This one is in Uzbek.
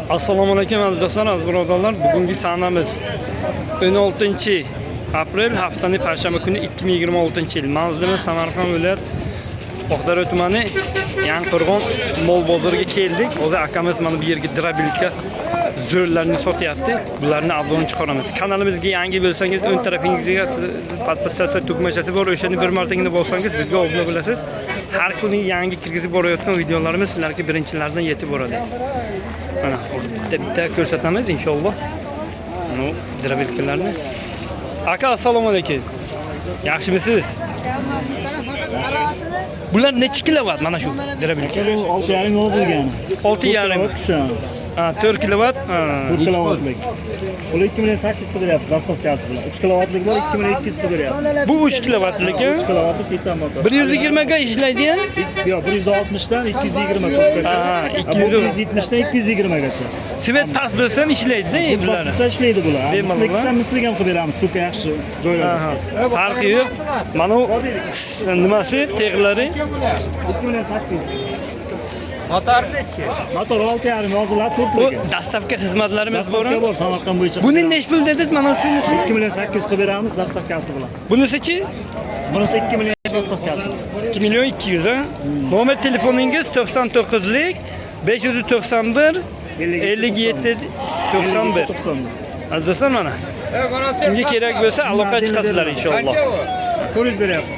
Assalomu alaykum aziz do'stlar, aziz birodarlar. Bugungi sanamiz 16 aprel, haftaning parshanba kuni 2026 yil. Manzilimiz Samarqand viloyat Oqdaryo tumani Yanqirg'on mol bozoriga keldik. Hozir akamiz mana bu yerga drabilka zo'rlarni sotyapti. Bularni arzon chiqaramiz. Kanalimizga yangi bo'lsangiz, o'ng tarafingizga podpisatsiya tugmachasi bor. O'shani bir martagina bossangiz bizga obuna bo'lasiz. Har kuni yangi kirgizib borayotgan videolarimiz sizlarga birinchilardan yetib boradi. Mana bitta ko'rsatamiz inshaalloh. Mana drabilkalarni. Aka, assalomu alaykum. Yaxshimisiz? Bular necha kilovat mana shu drabilka? 6,5 yozilgan. 6,5 Ha, 4 kilovat. 4 kilovatlik. Ular 2800 qidiryapsiz dastavkasi bilan. 3 kilovatlik bor, 2200 qidiryapsiz. Bu 3 kilovatlik. 3 kilovatlik bitta motor. 120 ga ishlaydi-ya? Yo'q, 160 dan 220 gacha. Ha, 270 dan 220 gacha. Svet past bo'lsa ishlaydi-da bular. Pastsa ishlaydi bular. Misli ham qilib beramiz, to'ka yaxshi joylarda. Farqi yo'q. Mana bu nimasi, teglari 2800. Motor Motor 6,5 yoziladi, bu to'rtlik. dastavka xizmatlarimiz bor. Dastavka bor Samarqand bo'yicha. Buni necha pul dedingiz mana shunisi? 2800 qilib beramiz dastavkasi bilan. Bunisi-chi? Bunisi 2 million dastavkasi. 2 million 200 ha. Nomer telefoningiz 99lik 591 57 91. Aziz do'stlar mana. Kimga kerak bo'lsa aloqa chiqasizlar inshaalloh. Ko'rish beryapti.